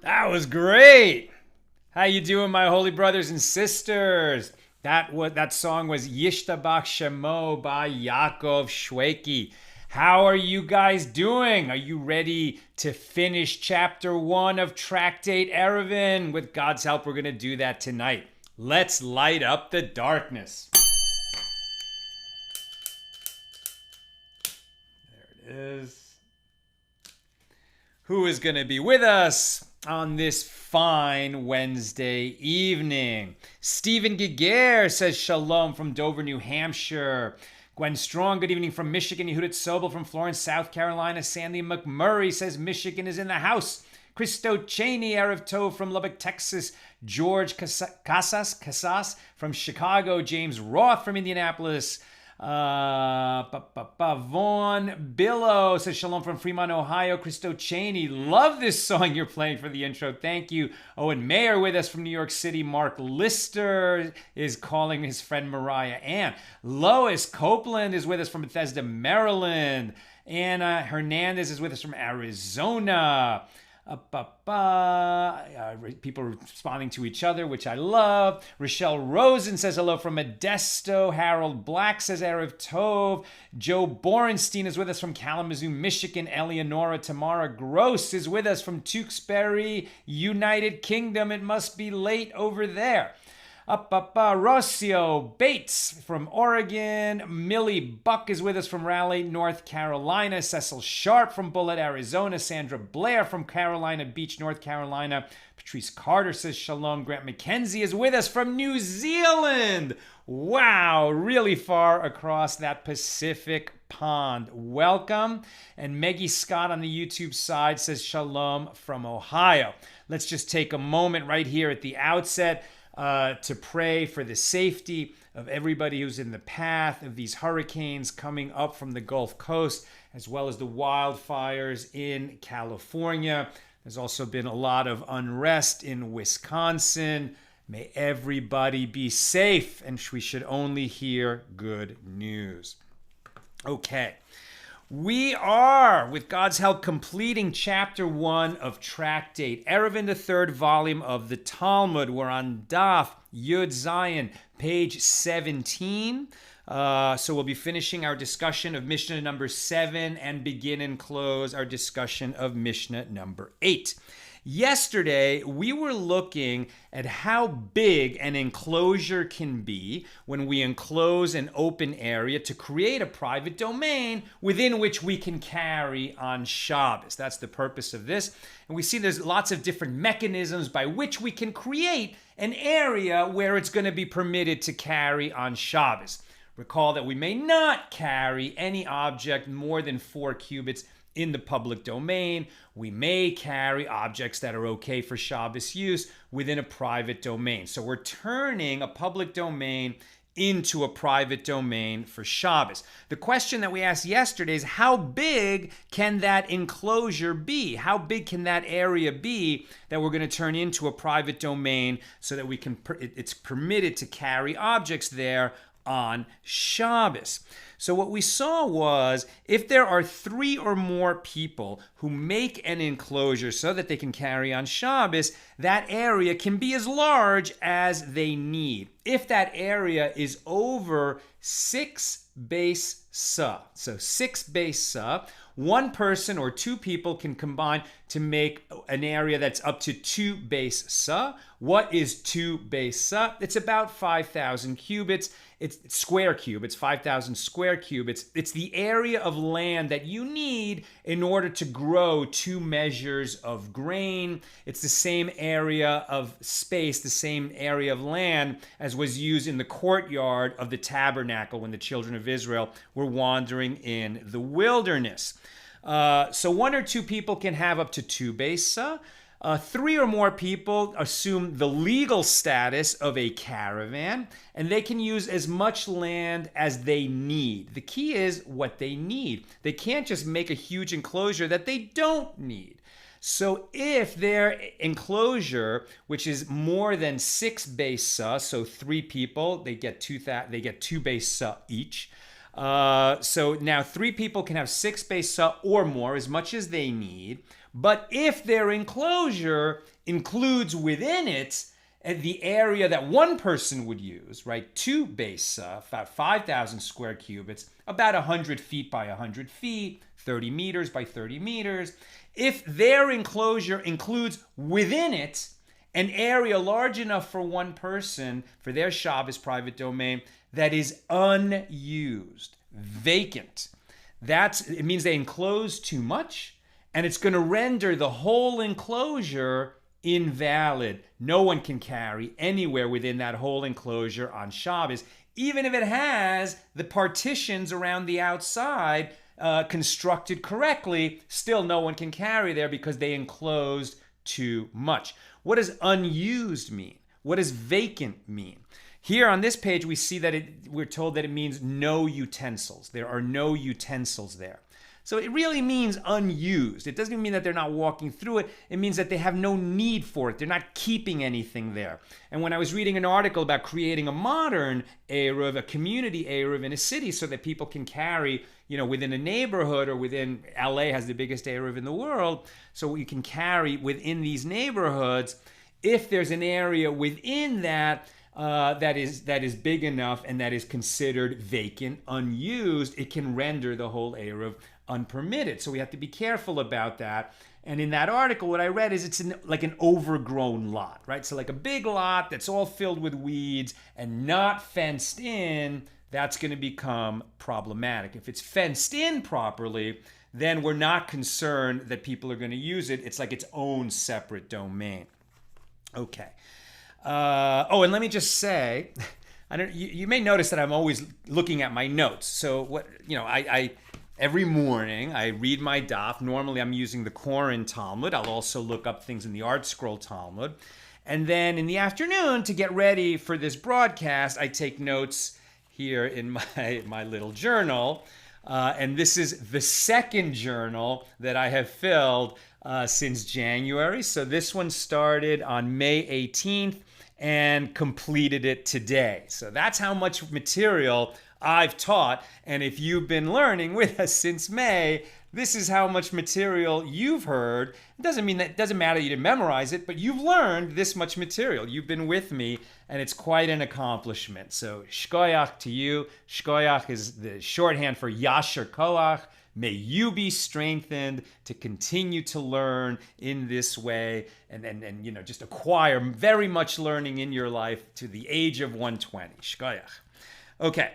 That was great. How you doing, my holy brothers and sisters? That song was Yishtabach Shemo by Yaakov Shweki. How are you guys doing? Are you ready to finish chapter 1 of Tractate Eruvin? With God's help, we're going to do that tonight. Let's light up the darkness. There it is. Who is going to be with us on this fine Wednesday evening? Stephen Giger says shalom from Dover, New Hampshire. Gwen Strong, good evening from Michigan. Yehudit Sobel from Florence, South Carolina. Sandy McMurray says Michigan is in the house. Christo Cheney, Erev Tov from Lubbock, Texas. George Casas from Chicago. James Roth from Indianapolis. Vaughn Billow says shalom from Fremont, Ohio. Christo Cheney, love this song you're playing for the intro. Thank you. Owen Mayer with us from New York City. Mark Lister is calling his friend Mariah Ann. Lois Copeland is with us from Bethesda, Maryland. Anna Hernandez is with us from Arizona. People responding to each other, which I love. Rochelle Rosen says hello from Modesto. Harold Black says Erev Tov. Joe Borenstein is with us from Kalamazoo, Michigan. Eleonora Tamara Gross is with us from Tewksbury, United Kingdom. It must be late over there. Rocio Bates from Oregon. Millie Buck is with us from Raleigh, North Carolina. Cecil Sharp from Bullitt, Arizona. Sandra Blair from Carolina Beach, North Carolina. Patrice Carter says shalom. Grant McKenzie is with us from New Zealand. Wow, really far across that Pacific pond. Welcome. And Maggie Scott on the YouTube side says shalom from Ohio. Let's just take a moment right here at the outset to pray for the safety of everybody who's in the path of these hurricanes coming up from the Gulf Coast, as well as the wildfires in California. There's also been a lot of unrest in Wisconsin. May everybody be safe, and we should only hear good news. Okay. We are, with God's help, completing chapter 1 of Tractate Eruvin, the third volume of the Talmud. We're on Daf Yud Zayin, page 17. So we'll be finishing our discussion of Mishnah number 7 and begin and close our discussion of Mishnah number 8. Yesterday, we were looking at how big an enclosure can be when we enclose an open area to create a private domain within which we can carry on Shabbos. That's the purpose of this. And we see there's lots of different mechanisms by which we can create an area where it's going to be permitted to carry on Shabbos. Recall that we may not carry any object more than 4 cubits in the public domain. We may carry objects that are okay for Shabbos use within a private domain. So we're turning a public domain into a private domain for Shabbos. The question that we asked yesterday is, how big can that enclosure be? How big can that area be that we're going to turn into a private domain so that it's permitted to carry objects there on Shabbos? So what we saw was, if there are 3 or more people who make an enclosure so that they can carry on Shabbos, that area can be as large as they need. If that area is over 6 base sa, so 6 base sa, one person or 2 people can combine to make an area that's up to 2 base sa. What is 2 base sa? It's about 5,000 cubits. It's square cubits, 5,000 square cubits. It's the area of land that you need in order to grow 2 measures of grain. It's the same area of space, the same area of land as was used in the courtyard of the tabernacle when the children of Israel were wandering in the wilderness. So 1 or 2 people can have up to 2 besa. 3 or more people assume the legal status of a caravan, and they can use as much land as they need. The key is what they need. They can't just make a huge enclosure that they don't need. So if their enclosure, which is more than 6 besa, so 3 people, they get 2 besa each. So now 3 people can have 6 besa or more, as much as they need. But if their enclosure includes within it the area that one person would use, right, 2 besa, about 5,000 square cubits, about 100 feet by 100 feet, 30 meters by 30 meters. If their enclosure includes within it an area large enough for one person, for their Shabbos private domain, that is unused, vacant, it means they enclose too much, and it's going to render the whole enclosure invalid. No one can carry anywhere within that whole enclosure on Shabbos, even if it has the partitions around the outside constructed correctly. Still, no one can carry there because they enclosed too much. What does unused mean? What does vacant mean? Here on this page, we see that we're told that it means no utensils. There are no utensils there. So it really means unused. It doesn't mean that they're not walking through it. It means that they have no need for it. They're not keeping anything there. And when I was reading an article about creating a modern eiruv, a community eiruv in a city so that people can carry, within a neighborhood, or within, LA has the biggest eiruv in the world, so you can carry within these neighborhoods. If there's an area within that that is big enough and that is considered vacant, unused, it can render the whole eiruv unpermitted. So we have to be careful about that. And in that article, what I read is it's like an overgrown lot, right? So like a big lot that's all filled with weeds and not fenced in, that's going to become problematic. If it's fenced in properly, then we're not concerned that people are going to use it. It's like its own separate domain. Okay. And let me just say, you may notice that I'm always looking at my notes. So I every morning I read my daf. Normally I'm using the Koren Talmud. I'll also look up things in the Art Scroll Talmud. And then in the afternoon, to get ready for this broadcast, I take notes here in my little journal. And this is the second journal that I have filled since January. So this one started on May 18th and completed it today. So that's how much material I've taught. And if you've been learning with us since May, this is how much material you've heard. It doesn't matter you didn't memorize it, but you've learned this much material. You've been with me, and it's quite an accomplishment. So shkoyach to you. Shkoyach is the shorthand for yasher koach. May you be strengthened to continue to learn in this way and just acquire very much learning in your life to the age of 120. Shkoyach. Okay.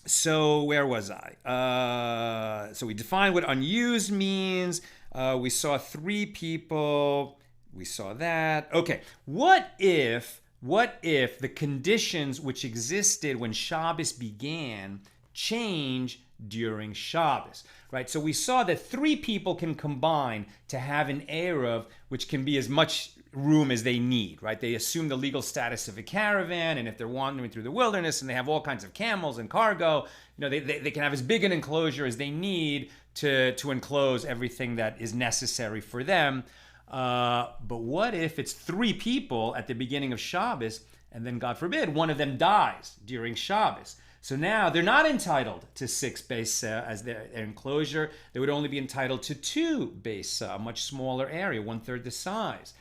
So where was I? So we defined what unused means. We saw 3 people. We saw that. Okay. What if the conditions which existed when Shabbos began change during Shabbos, right? So we saw that 3 people can combine to have an eiruv, which can be as much room as they need, right? They assume the legal status of a caravan, and if they're wandering through the wilderness and they have all kinds of camels and cargo, they can have as big an enclosure as they need to enclose everything that is necessary for them. But what if it's 3 people at the beginning of Shabbos, and then, God forbid, one of them dies during Shabbos? So now they're not entitled to 6 besa as their enclosure. They would only be entitled to 2 besa, a much smaller area, 1/3 the size.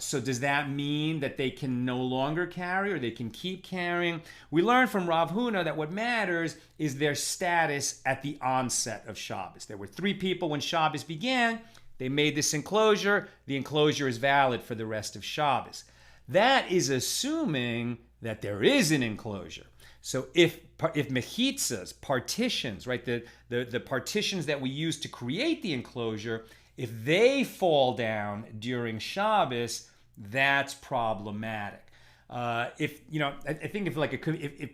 So does that mean that they can no longer carry, or they can keep carrying? We learned from Rav Huna that what matters is their status at the onset of Shabbos. There were 3 people when Shabbos began. They made this enclosure. The enclosure is valid for the rest of Shabbos. That is assuming that there is an enclosure. So if mechitzas, partitions, right, the partitions that we use to create the enclosure, if they fall down during Shabbos, that's problematic. I think if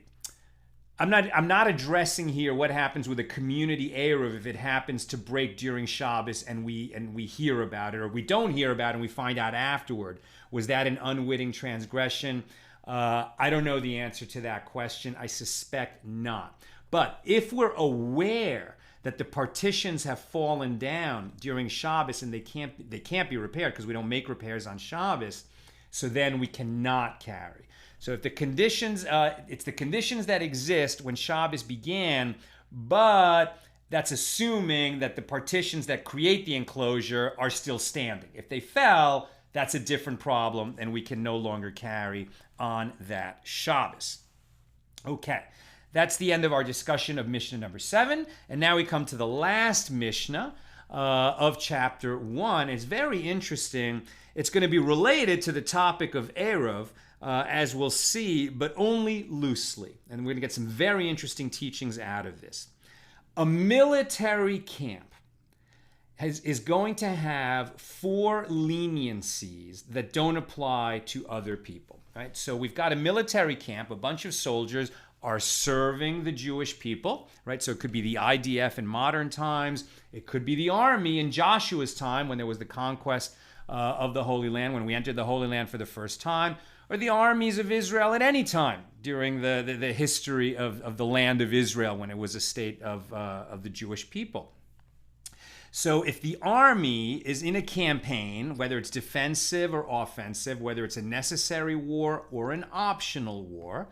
I'm not addressing here what happens with a community eiruv if it happens to break during Shabbos and we hear about it, or we don't hear about it and we find out afterward. Was that an unwitting transgression? I don't know the answer to that question. I suspect not. But if we're aware that the partitions have fallen down during Shabbos and they can't be repaired because we don't make repairs on Shabbos, so then we cannot carry. So if the conditions, it's the conditions that exist when Shabbos began, but that's assuming that the partitions that create the enclosure are still standing. If they fell, that's a different problem, and we can no longer carry on that Shabbos. Okay, that's the end of our discussion of Mishnah number 7, and now we come to the last Mishnah of chapter 1. It's very interesting. It's going to be related to the topic of eiruv, as we'll see, but only loosely. And we're going to get some very interesting teachings out of this. A military camp is going to have 4 leniencies that don't apply to other people. Right? So we've got a military camp, a bunch of soldiers are serving the Jewish people, right? So it could be the IDF in modern times. It could be the army in Joshua's time when there was the conquest of the Holy Land, when we entered the Holy Land for the first time, or the armies of Israel at any time during the history of the land of Israel when it was a state of the Jewish people. So if the army is in a campaign, whether it's defensive or offensive, whether it's a necessary war or an optional war,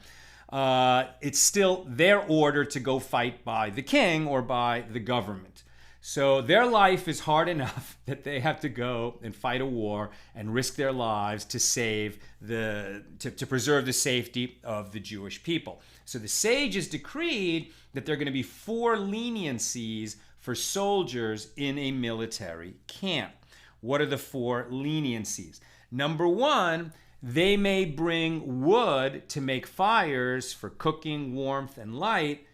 it's still their order to go fight by the king or by the government. So their life is hard enough that they have to go and fight a war and risk their lives to save to preserve the safety of the Jewish people. So the sages decreed that there are going to be 4 leniencies for soldiers in a military camp. What are the 4 leniencies? Number 1, they may bring wood to make fires for cooking, warmth, and light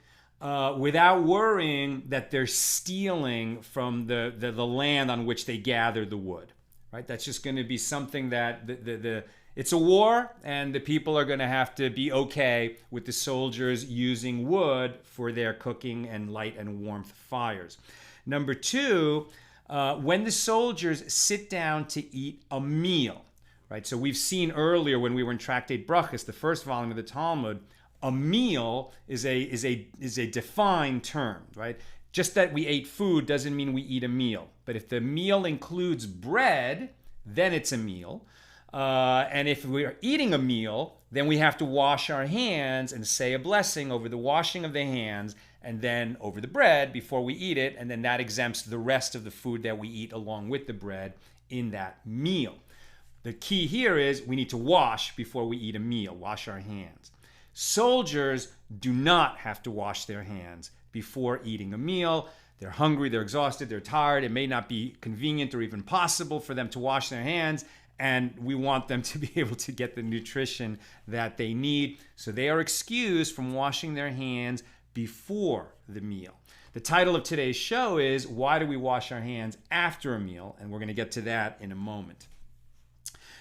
without worrying that they're stealing from the land on which they gather the wood. Right? That's just going to be something that it's a war, and the people are going to have to be okay with the soldiers using wood for their cooking and light and warmth fires. Number 2, when the soldiers sit down to eat a meal, right? So we've seen earlier when we were in Tractate Brachos, the first volume of the Talmud, a meal is a defined term, right? Just that we ate food doesn't mean we eat a meal. But if the meal includes bread, then it's a meal. And if we're eating a meal, then we have to wash our hands and say a blessing over the washing of the hands and then over the bread before we eat it. And then that exempts the rest of the food that we eat along with the bread in that meal. The key here is we need to wash before we eat a meal, wash our hands. Soldiers do not have to wash their hands before eating a meal. They're hungry, they're exhausted, they're tired. It may not be convenient or even possible for them to wash their hands, and we want them to be able to get the nutrition that they need. So they are excused from washing their hands before the meal. The title of today's show is Why Do We Wash Our Hands After a Meal? And we're going to get to that in a moment.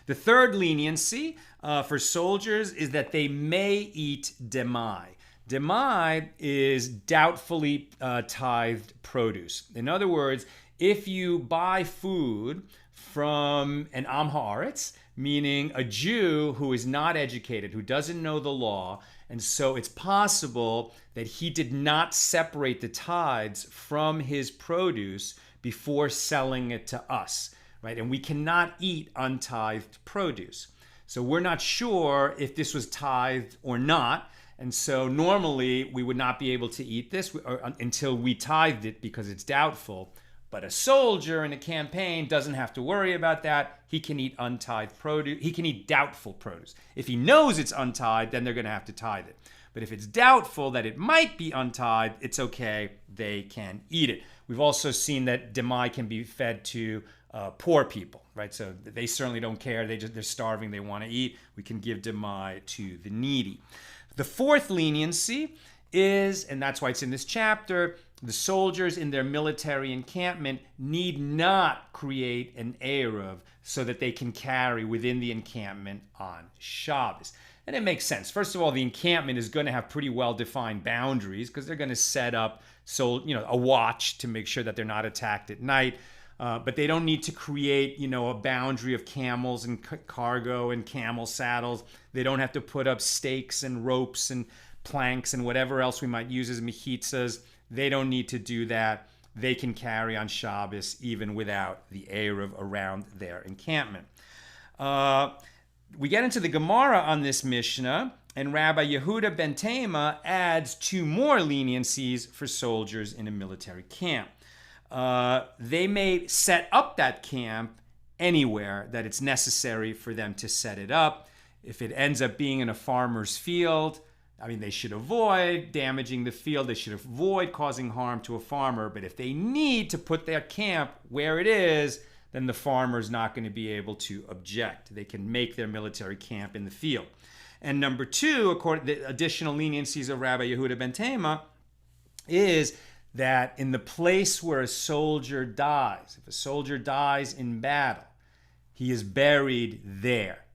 The third leniency for soldiers is that they may eat demai. Demai is doubtfully tithed produce. In other words, if you buy food from an Am Haaretz, meaning a Jew who is not educated, who doesn't know the law, and so it's possible that he did not separate the tithes from his produce before selling it to us. Right? And we cannot eat untithed produce. So we're not sure if this was tithed or not. And so normally we would not be able to eat this until we tithed it because it's doubtful. But a soldier in a campaign doesn't have to worry about that. He can eat untithed produce. He can eat doubtful produce. If he knows it's untithed, then they're going to have to tithe it. But if it's doubtful that it might be untithed, it's okay. They can eat it. We've also seen that demai can be fed to poor people, right? So they certainly don't care. They're starving. They want to eat. We can give demai to the needy. The fourth leniency is, and that's why it's in this chapter, the soldiers in their military encampment need not create an eiruv so that they can carry within the encampment on Shabbos. And it makes sense. First of all, the encampment is going to have pretty well-defined boundaries because they're going to set up a watch to make sure that they're not attacked at night. But they don't need to create, a boundary of camels and cargo and camel saddles. They don't have to put up stakes and ropes and planks and whatever else we might use as mechitzas. They don't need to do that. They can carry on Shabbos even without the eiruv around their encampment. we get into the Gemara on this Mishnah, and Rabbi Yehuda ben Tema adds 2 more leniencies for soldiers in a military camp. They may set up that camp anywhere that it's necessary for them to set it up. If it ends up being in a farmer's field, they should avoid damaging the field. They should avoid causing harm to a farmer. But if they need to put their camp where it is, then the farmer's not going to be able to object. They can make their military camp in the field. And number 2, according to the additional leniencies of Rabbi Yehuda ben Tema, is that in the place where a soldier dies, if a soldier dies in battle, he is buried there.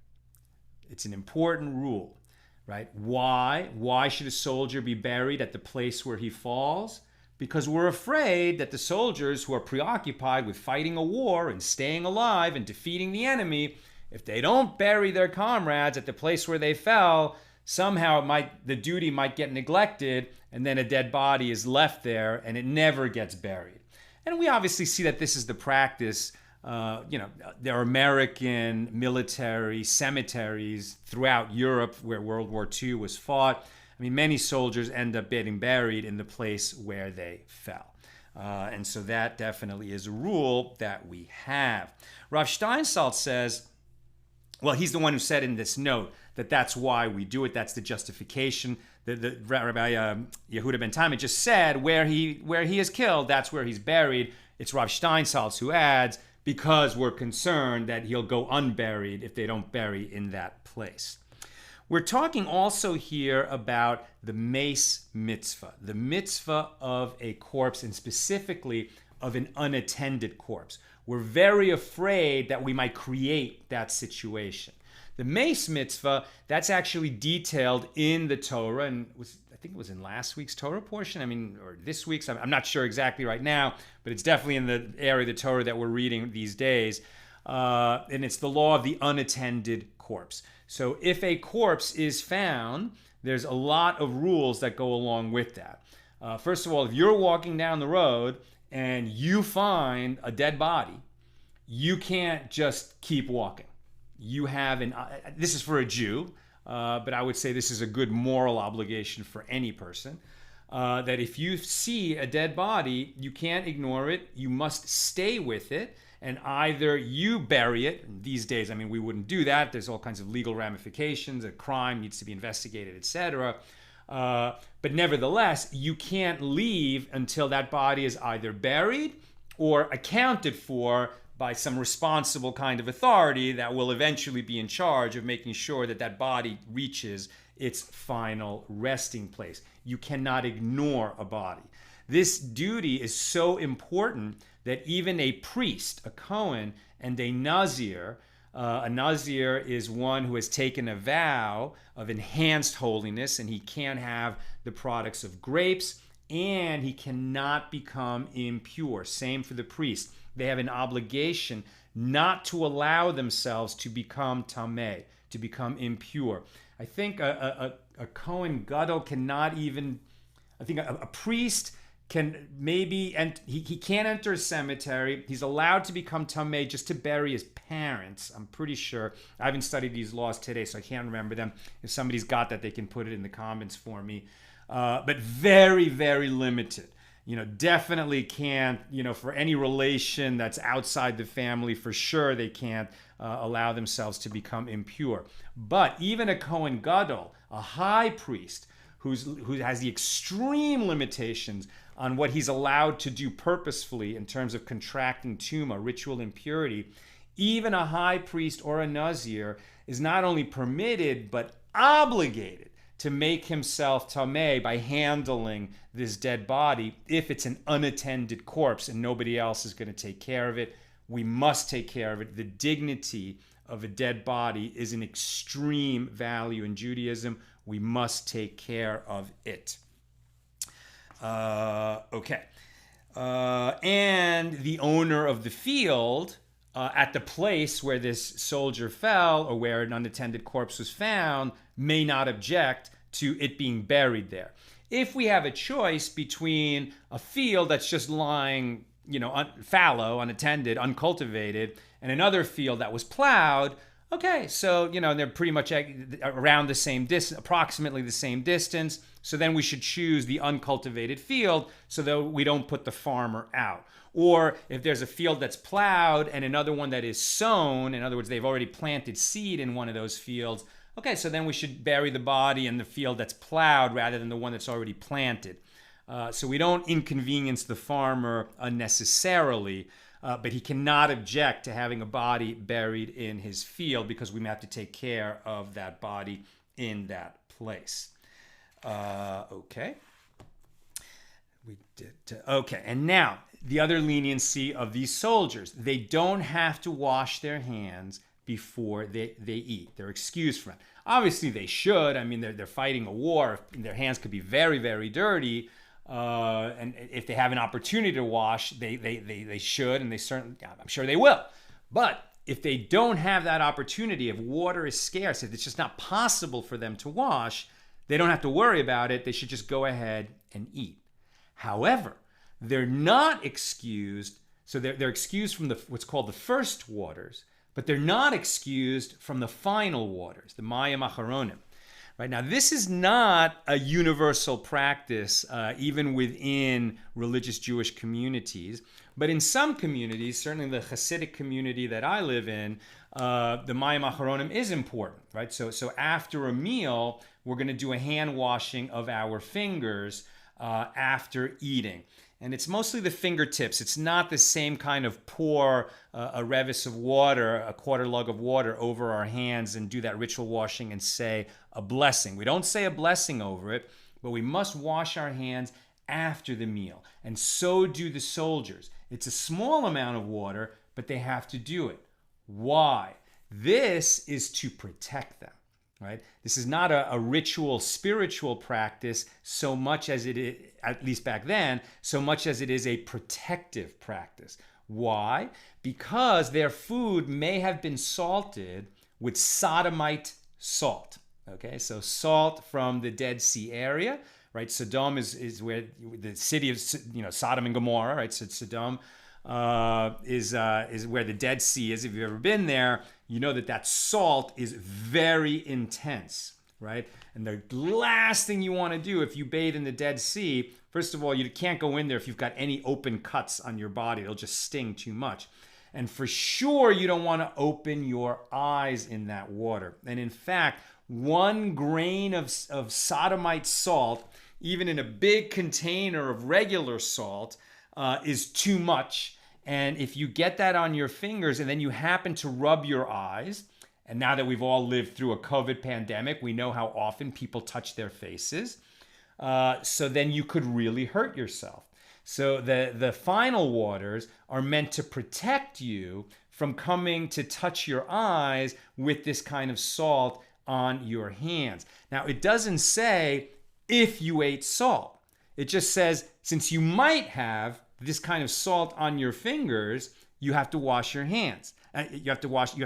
It's an important rule, right? Why? Why should a soldier be buried at the place where he falls? Because we're afraid that the soldiers who are preoccupied with fighting a war and staying alive and defeating the enemy, if they don't bury their comrades at the place where they fell, somehow the duty might get neglected, and then a dead body is left there and it never gets buried. And we obviously see that this is the practice. There are American military cemeteries throughout Europe where World War II was fought. Many soldiers end up getting buried in the place where they fell. And so that definitely is a rule that we have. Rav Steinsaltz says, well, he's the one who said in this note that that's why we do it. That's the justification. The Rabbi Yehuda ben Tema just said where he is killed, that's where he's buried. It's Rav Steinsaltz who adds, because we're concerned that he'll go unburied if they don't bury in that place. We're talking also here about the mace mitzvah, the mitzvah of a corpse, and specifically of an unattended corpse. We're very afraid that we might create that situation. The mace mitzvah, that's actually detailed in the Torah, and I think it was in last week's Torah portion, or this week's, I'm not sure exactly right now, but it's definitely in the area of the Torah that we're reading these days. And it's the law of the unattended corpse. So if a corpse is found, there's a lot of rules that go along with that. First of all, if you're walking down the road and you find a dead body, you can't just keep walking. You have this is for a Jew, but I would say this is a good moral obligation for any person, that if you see a dead body, you can't ignore it. You must stay with it, and either you bury it. These days, we wouldn't do that. There's all kinds of legal ramifications. A crime needs to be investigated, etc. But nevertheless, you can't leave until that body is either buried or accounted for by some responsible kind of authority that will eventually be in charge of making sure that that body reaches its final resting place. You cannot ignore a body. This duty is so important that even a priest, a Kohen, and a Nazir is one who has taken a vow of enhanced holiness, and he can't have the products of grapes, and he cannot become impure. Same for the priest. They have an obligation not to allow themselves to become tameh, to become impure. I think a Kohen Gadol cannot even, a priest can maybe, and he can't enter a cemetery. He's allowed to become tameh just to bury his parents, I'm pretty sure. I haven't studied these laws today, so I can't remember them. If somebody's got that, they can put it in the comments for me. But very, very limited. Definitely can't, for any relation that's outside the family, for sure they can't allow themselves to become impure. But even a Kohen Gadol, a high priest, who has the extreme limitations on what he's allowed to do purposefully in terms of contracting tuma, ritual impurity, even a high priest or a Nazir is not only permitted, but obligated to make himself tameh by handling this dead body if it's an unattended corpse and nobody else is going to take care of it. We must take care of it. The dignity of a dead body is an extreme value in Judaism. We must take care of it. And the owner of the field at the place where this soldier fell or where an unattended corpse was found may not object to it being buried there. If we have a choice between a field that's just lying, fallow, unattended, uncultivated, and another field that was plowed, Okay, so, they're pretty much around the same distance, approximately the same distance. So then we should choose the uncultivated field so that we don't put the farmer out. Or if there's a field that's plowed and another one that is sown, in other words, they've already planted seed in one of those fields, okay, so then we should bury the body in the field that's plowed rather than the one that's already planted. So we don't inconvenience the farmer unnecessarily. But he cannot object to having a body buried in his field because we may have to take care of that body in that place. Okay. Okay, and now the other leniency of these soldiers. They don't have to wash their hands before they eat. They're excused from it. Obviously, they should. I mean, they're fighting a war. Their hands could be very, very dirty. And if they have an opportunity to wash, they should, and they certainly, I'm sure they will. But if they don't have that opportunity, if water is scarce, if it's just not possible for them to wash, they don't have to worry about it. They should just go ahead and eat. However, they're not excused. So they're excused from what's called the first waters, but they're not excused from the final waters, the mayim acharonim. Right, now, this is not a universal practice, even within religious Jewish communities. But in some communities, certainly the Hasidic community that I live in, the mayim acharonim is important. Right, so after a meal, we're going to do a hand washing of our fingers after eating. And it's mostly the fingertips. It's not the same kind of pour a revis of water, a quarter lug of water over our hands and do that ritual washing and say a blessing. We don't say a blessing over it, but we must wash our hands after the meal. And so do the soldiers. It's a small amount of water, but they have to do it. Why? This is to protect them. Right? This is not a ritual, spiritual practice so much as it is, at least back then, so much as it is a protective practice. Why? Because their food may have been salted with Sodomite salt. Okay, so salt from the Dead Sea area, right? Sodom is where the city of Sodom and Gomorrah, right? So Sodom is where the Dead Sea is. If you've ever been there, you know that salt is very intense, right? And the last thing you want to do if you bathe in the Dead Sea, first of all, you can't go in there if you've got any open cuts on your body. It'll just sting too much. And for sure, you don't want to open your eyes in that water. And in fact, 1 grain of Sodomite salt, even in a big container of regular salt, is too much. And if you get that on your fingers and then you happen to rub your eyes, and now that we've all lived through a COVID pandemic, we know how often people touch their faces. So then you could really hurt yourself. So the final waters are meant to protect you from coming to touch your eyes with this kind of salt on your hands. Now, it doesn't say if you ate salt. It just says since you might have this kind of salt on your fingers, you have to wash your hands. You have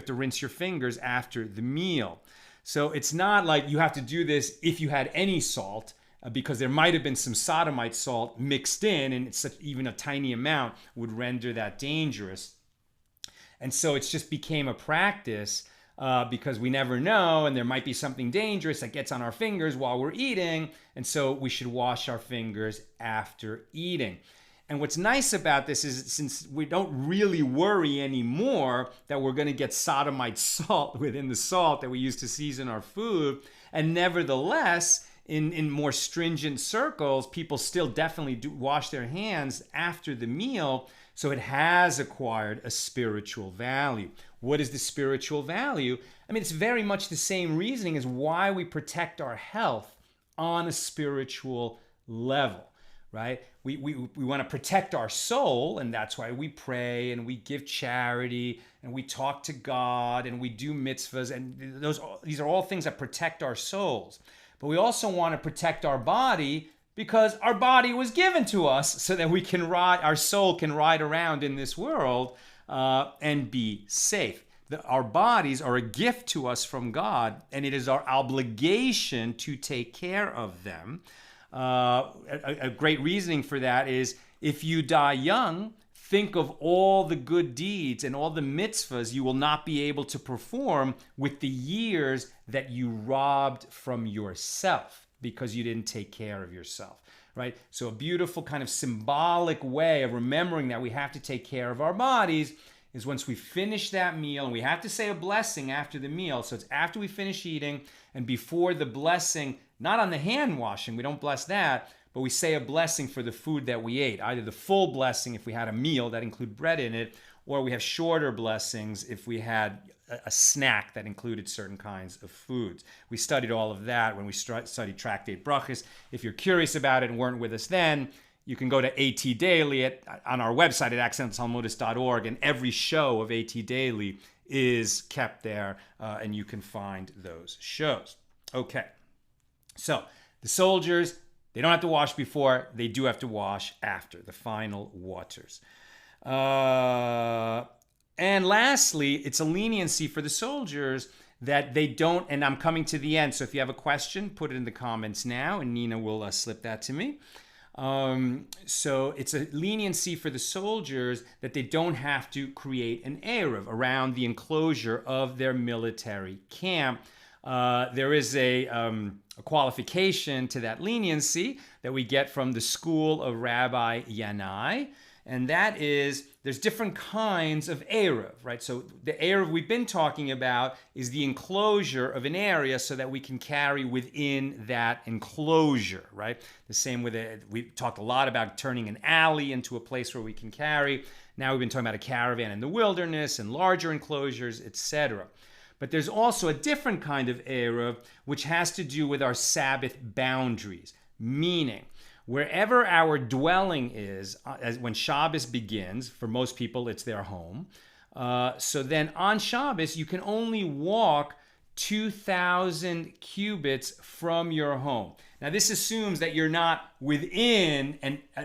to rinse your fingers after the meal. So it's not like you have to do this if you had any salt, because there might have been some Sodomite salt mixed in, and even a tiny amount would render that dangerous. And so it's just became a practice because we never know, and there might be something dangerous that gets on our fingers while we're eating, and so we should wash our fingers after eating. And what's nice about this is since we don't really worry anymore that we're going to get Sodomite salt within the salt that we use to season our food, and nevertheless, in more stringent circles, people still definitely do wash their hands after the meal, so it has acquired a spiritual value. What is the spiritual value? I mean, it's very much the same reasoning as why we protect our health on a spiritual level. Right? We want to protect our soul, and that's why we pray and we give charity and we talk to God and we do mitzvahs, and these are all things that protect our souls. But we also want to protect our body because our body was given to us so that our soul can ride around in this world and be safe. Our bodies are a gift to us from God, and it is our obligation to take care of them. A great reasoning for that is if you die young, think of all the good deeds and all the mitzvahs you will not be able to perform with the years that you robbed from yourself because you didn't take care of yourself, right? So a beautiful kind of symbolic way of remembering that we have to take care of our bodies is once we finish that meal, and we have to say a blessing after the meal. So it's after we finish eating and before the blessing, not on the hand washing, we don't bless that, but we say a blessing for the food that we ate, either the full blessing if we had a meal that included bread in it, or we have shorter blessings if we had a snack that included certain kinds of foods. We studied all of that when we studied Tractate Brachos. If you're curious about it and weren't with us then, you can go to AT Daily on our website at accidentaltalmudist.org, and every show of AT Daily is kept there, and you can find those shows. Okay, so the soldiers, they don't have to wash before, they do have to wash after, the final waters. And lastly, it's a leniency for the soldiers that they don't, and I'm coming to the end, so if you have a question, put it in the comments now, and Nina will slip that to me. So it's a leniency for the soldiers that they don't have to create an eiruv around the enclosure of their military camp. There is a qualification to that leniency that we get from the school of Rabbi Yanai, and that is there's different kinds of eiruv, right? So the eiruv we've been talking about is the enclosure of an area so that we can carry within that enclosure, right? The same with we talked a lot about turning an alley into a place where we can carry. Now we've been talking about a caravan in the wilderness and larger enclosures, etc. But there's also a different kind of eiruv which has to do with our Sabbath boundaries, meaning wherever our dwelling is, when Shabbos begins, for most people it's their home. So then on Shabbos, you can only walk 2,000 cubits from your home. Now this assumes that you're not within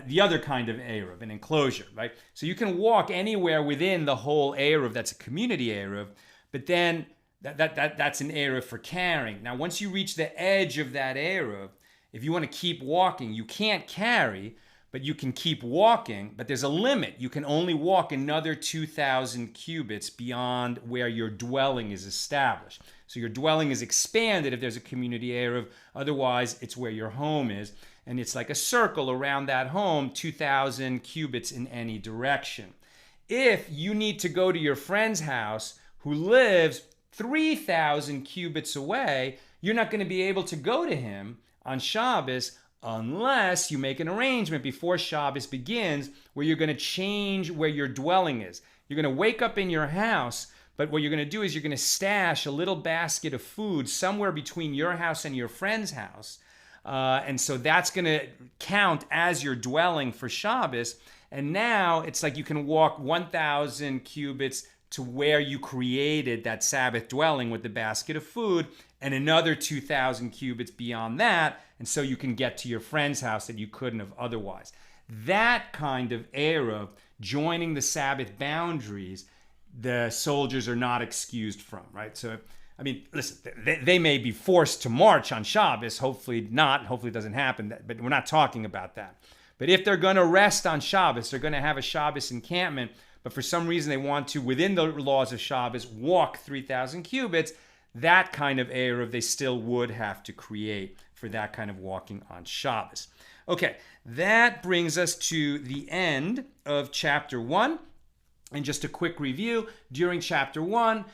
the other kind of eiruv, an enclosure, right? So you can walk anywhere within the whole eiruv that's a community eiruv, but then that's an eiruv for carrying. Now once you reach the edge of that eiruv, if you want to keep walking, you can't carry, but you can keep walking, but there's a limit. You can only walk another 2,000 cubits beyond where your dwelling is established. So your dwelling is expanded if there's a community eiruv, otherwise it's where your home is, and it's like a circle around that home, 2,000 cubits in any direction. If you need to go to your friend's house who lives 3,000 cubits away, you're not going to be able to go to him on Shabbos unless you make an arrangement before Shabbos begins where you're going to change where your dwelling is. You're going to wake up in your house, but what you're going to do is you're going to stash a little basket of food somewhere between your house and your friend's house. And so that's going to count as your dwelling for Shabbos. And now it's like you can walk 1,000 cubits to where you created that Sabbath dwelling with the basket of food, and another 2,000 cubits beyond that, and so you can get to your friend's house that you couldn't have otherwise. That kind of eiruv, joining the Sabbath boundaries, the soldiers are not excused from, right? So, I mean, listen, they may be forced to march on Shabbos, hopefully not, hopefully it doesn't happen, but we're not talking about that. But if they're going to rest on Shabbos, they're going to have a Shabbos encampment, but for some reason they want to, within the laws of Shabbos, walk 3,000 cubits, that kind of eiruv they still would have to create for that kind of walking on Shabbos. Okay, that brings us to the end of chapter 1. And just a quick review, during chapter 1,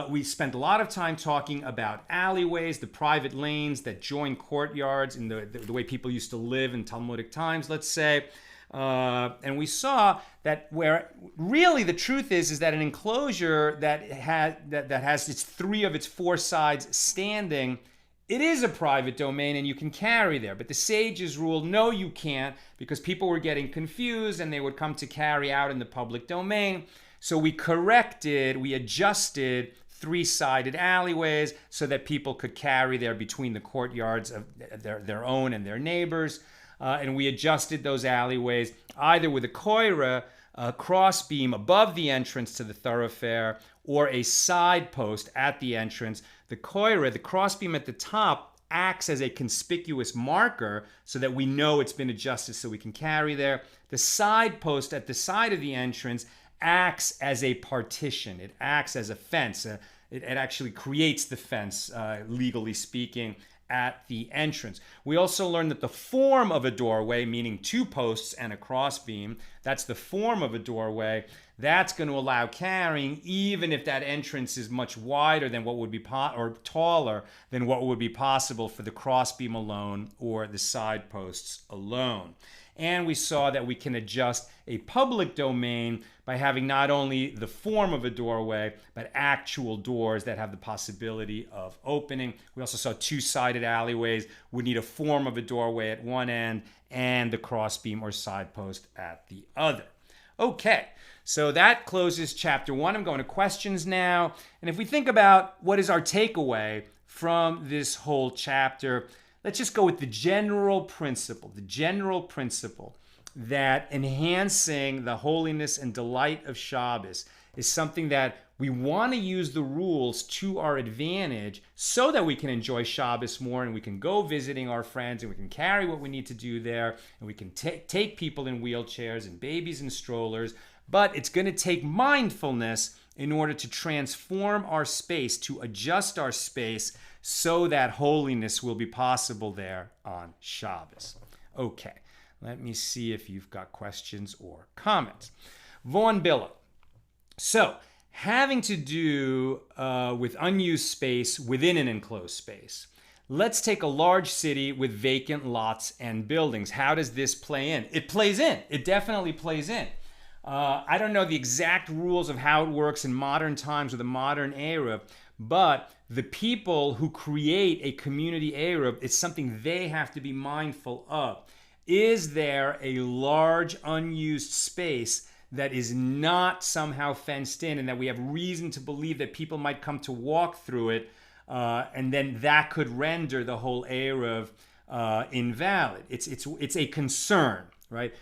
we spent a lot of time talking about alleyways, the private lanes that join courtyards in the way people used to live in Talmudic times, let's say. And we saw that where really the truth is that an enclosure that has its 3 of its 4 sides standing, it is a private domain and you can carry there. But the sages ruled, no, you can't, because people were getting confused and they would come to carry out in the public domain. So we adjusted 3-sided alleyways so that people could carry there between the courtyards of their own and their neighbors. And we adjusted those alleyways either with a koira, a crossbeam above the entrance to the thoroughfare, or a side post at the entrance. The koira, the crossbeam at the top, acts as a conspicuous marker so that we know it's been adjusted so we can carry there. The side post at the side of the entrance acts as a partition. It acts as a fence. It actually creates the fence, legally speaking, at the entrance. We also learned that the form of a doorway, meaning two posts and a crossbeam, that's the form of a doorway, that's going to allow carrying even if that entrance is much wider than what would be or taller than what would be possible for the crossbeam alone or the side posts alone. And we saw that we can adjust a public domain by having not only the form of a doorway, but actual doors that have the possibility of opening. We also saw two-sided alleyways would need a form of a doorway at one end and the crossbeam or side post at the other. Okay, so that closes chapter 1. I'm going to questions now. And if we think about what is our takeaway from this whole chapter, let's just go with the general principle that enhancing the holiness and delight of Shabbos is something that we want to use the rules to our advantage so that we can enjoy Shabbos more and we can go visiting our friends and we can carry what we need to do there and we can take people in wheelchairs and babies in strollers. But it's going to take mindfulness in order to transform our space, to adjust our space so that holiness will be possible there on Shabbos. Okay, let me see if you've got questions or comments. Vaughn Billow. So, having to do with unused space within an enclosed space. Let's take a large city with vacant lots and buildings. How does this play in? It plays in. It definitely plays in. I don't know the exact rules of how it works in modern times with a modern eiruv, but the people who create a community eiruv, it's something they have to be mindful of. Is there a large unused space that is not somehow fenced in and that we have reason to believe that people might come to walk through it, and then that could render the whole eiruv invalid? It's a concern, right?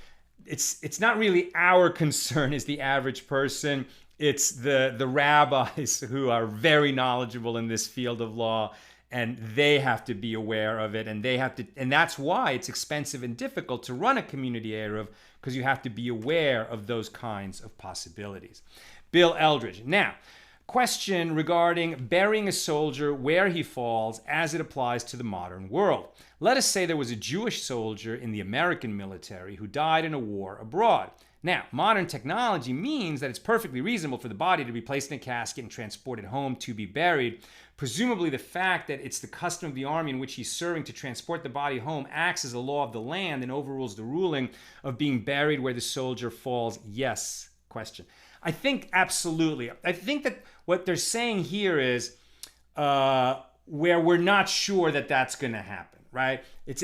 It's not really our concern as the average person. It's the rabbis who are very knowledgeable in this field of law, and they have to be aware of it, and that's why it's expensive and difficult to run a community eiruv, because you have to be aware of those kinds of possibilities. Bill Eldridge. Now, question regarding burying a soldier where he falls as it applies to the modern world. Let us say there was a Jewish soldier in the American military who died in a war abroad. Now, modern technology means that it's perfectly reasonable for the body to be placed in a casket and transported home to be buried. Presumably, the fact that it's the custom of the army in which he's serving to transport the body home acts as a law of the land and overrules the ruling of being buried where the soldier falls. Yes. Question. I think absolutely. I think that what they're saying here is where we're not sure that that's going to happen, right? It's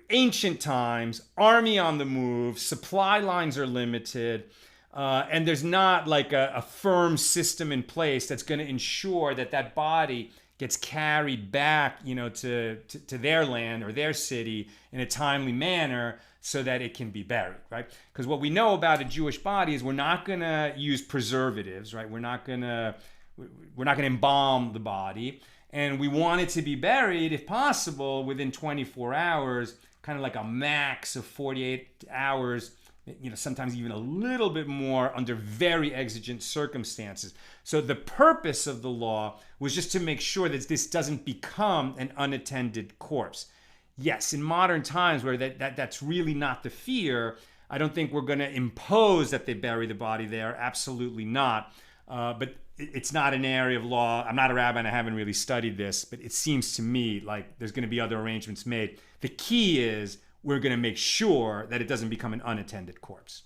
ancient times, army on the move, supply lines are limited, and there's not like a firm system in place that's going to ensure that that body gets carried back, to their land or their city in a timely manner so that it can be buried, right? Because what we know about a Jewish body is we're not going to use preservatives, right? We're not going to embalm the body, and we want it to be buried, if possible, within 24 hours, kind of like a max of 48 hours, sometimes even a little bit more under very exigent circumstances. So the purpose of the law was just to make sure that this doesn't become an unattended corpse. Yes, in modern times where that's really not the fear, I don't think we're going to impose that they bury the body there. Absolutely not. But it's not an area of law. I'm not a rabbi and I haven't really studied this, but it seems to me like there's going to be other arrangements made. The key is we're going to make sure that it doesn't become an unattended corpse.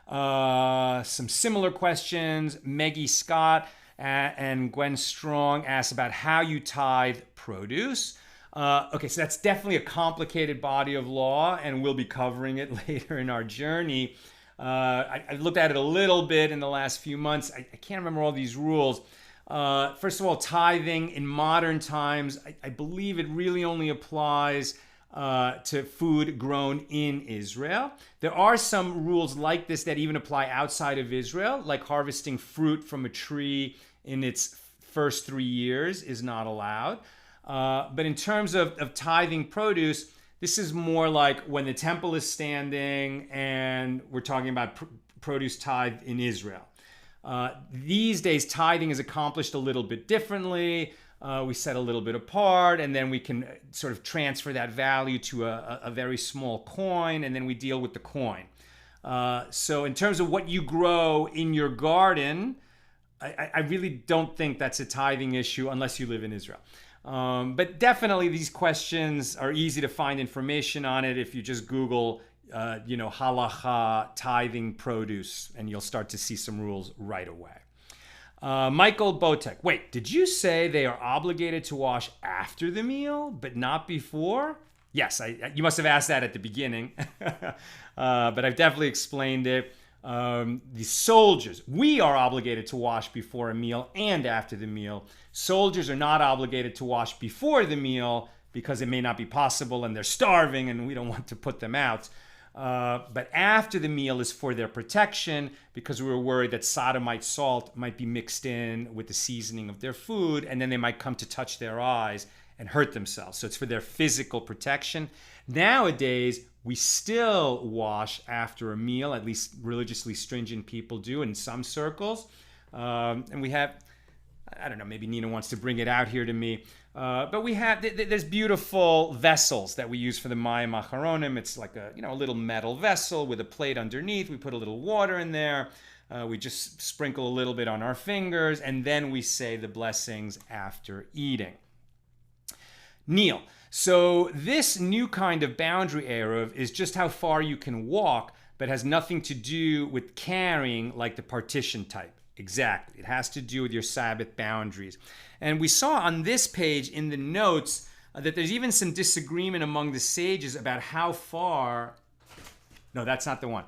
Some similar questions. Meggie Scott and Gwen Strong asked about how you tithe produce. Okay, so that's definitely a complicated body of law, and we'll be covering it later in our journey. I looked at it a little bit in the last few months. I can't remember all these rules. First of all, tithing in modern times, I believe it really only applies to food grown in Israel. There are some rules like this that even apply outside of Israel, like harvesting fruit from a tree in its first 3 years is not allowed. But in terms of tithing produce, this is more like when the temple is standing and we're talking about produce tithe in Israel. These days, tithing is accomplished a little bit differently. We set a little bit apart, and then we can sort of transfer that value to a very small coin, and then we deal with the coin. So in terms of what you grow in your garden, I really don't think that's a tithing issue unless you live in Israel. But definitely these questions are easy to find information on it if you just Google halacha tithing produce, and you'll start to see some rules right away. Michael Botek, wait, did you say they are obligated to wash after the meal, but not before? Yes, you must have asked that at the beginning, but I've definitely explained it. The soldiers, we are obligated to wash before a meal and after the meal. Soldiers are not obligated to wash before the meal because it may not be possible and they're starving and we don't want to put them out. But after the meal is for their protection because we were worried that Sodomite salt might be mixed in with the seasoning of their food and then they might come to touch their eyes and hurt themselves. So it's for their physical protection. Nowadays, we still wash after a meal, at least religiously stringent people do in some circles. And we have, I don't know, maybe Nina wants to bring it out here to me. But we have, there's beautiful vessels that we use for the Mayim Acharonim. It's like a little metal vessel with a plate underneath. We put a little water in there. We just sprinkle a little bit on our fingers, and then we say the blessings after eating. Neil, so this new kind of boundary eiruv is just how far you can walk, but has nothing to do with carrying like the partition type. Exactly. It has to do with your Sabbath boundaries. And we saw on this page in the notes that there's even some disagreement among the sages about how far. No, that's not the one.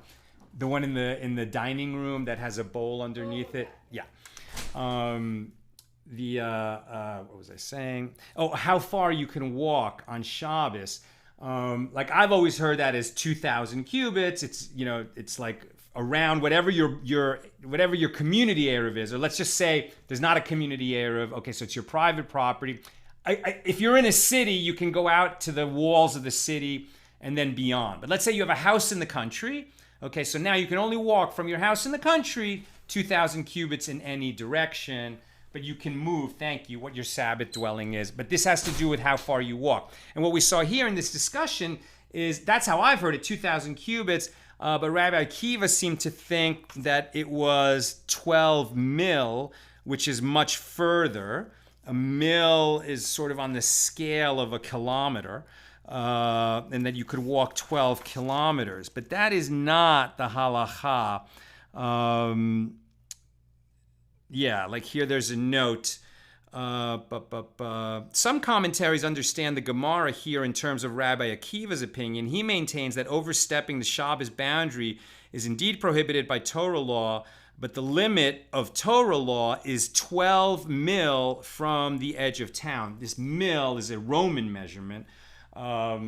The one in the dining room that has a bowl underneath it. Yeah. What was I saying? Oh, how far you can walk on Shabbos. Like I've always heard that as 2,000 cubits. It's like around whatever your community eiruv is, or let's just say there's not a community eiruv. Okay, so it's your private property. If you're in a city, you can go out to the walls of the city and then beyond. But let's say you have a house in the country. Okay, so now you can only walk from your house in the country 2,000 cubits in any direction. But you can move, thank you, what your Sabbath dwelling is. But this has to do with how far you walk. And what we saw here in this discussion is, that's how I've heard it, 2,000 cubits. But Rabbi Akiva seemed to think that it was 12 mil, which is much further. A mil is sort of on the scale of a kilometer. And that you could walk 12 kilometers. But that is not the halacha. Yeah, like here there's a note. Some commentaries understand the Gemara here in terms of Rabbi Akiva's opinion. He maintains that overstepping the Shabbos boundary is indeed prohibited by Torah law, but the limit of Torah law is 12 mil from the edge of town. This mil is a Roman measurement. I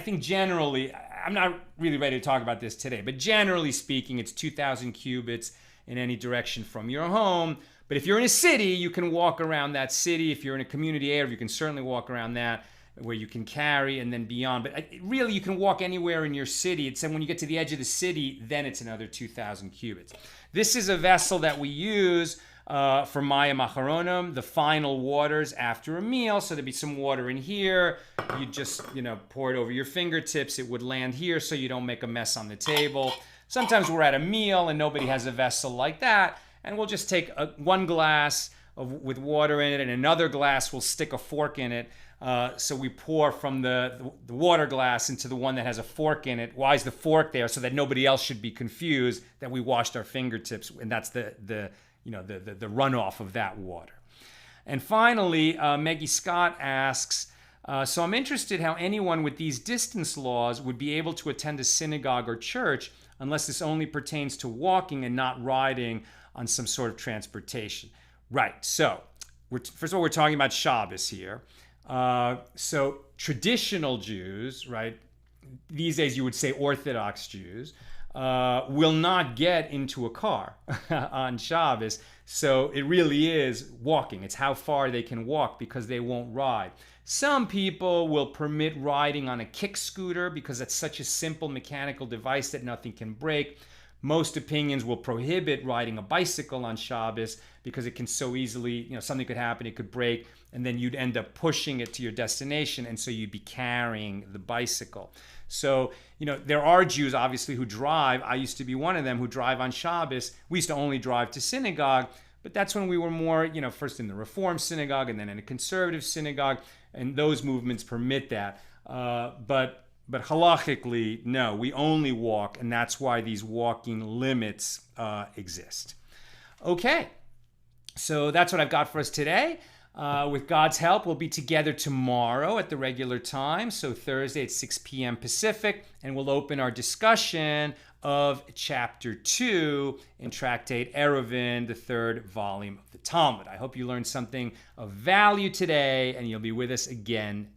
think generally, I'm not really ready to talk about this today, but generally speaking, it's 2,000 cubits in any direction from your home. But if you're in a city, you can walk around that city. If you're in a community area, you can certainly walk around that, where you can carry and then beyond. But really, you can walk anywhere in your city. It's when you get to the edge of the city, then it's another 2,000 cubits. This is a vessel that we use for Mayim Acharonim, the final waters after a meal. So there'd be some water in here. You just, pour it over your fingertips. It would land here so you don't make a mess on the table. Sometimes we're at a meal and nobody has a vessel like that, and we'll just take one glass with water in it, and another glass we'll stick a fork in it. So we pour from the water glass into the one that has a fork in it. Why is the fork there? So that nobody else should be confused that we washed our fingertips, and that's the runoff of that water. And finally, Maggie Scott asks, so I'm interested how anyone with these distance laws would be able to attend a synagogue or church unless this only pertains to walking and not riding on some sort of transportation. Right, so first of all, we're talking about Shabbos here. So traditional Jews, right, these days you would say Orthodox Jews, will not get into a car on Shabbos. So it really is walking. It's how far they can walk because they won't ride. Some people will permit riding on a kick scooter because it's such a simple mechanical device that nothing can break. Most opinions will prohibit riding a bicycle on Shabbos because it can so easily, something could happen, it could break, and then you'd end up pushing it to your destination, and so you'd be carrying the bicycle. So, there are Jews, obviously, who drive. I used to be one of them who drive on Shabbos. We used to only drive to synagogue, but that's when we were more, first in the Reform synagogue and then in a conservative synagogue, and those movements permit that. But halachically, no, we only walk, and that's why these walking limits exist. Okay, so that's what I've got for us today. With God's help, we'll be together tomorrow at the regular time, so Thursday at 6 p.m. Pacific, and we'll open our discussion of Chapter 2 in Tractate Eruvin, the third volume of the Talmud. I hope you learned something of value today, and you'll be with us again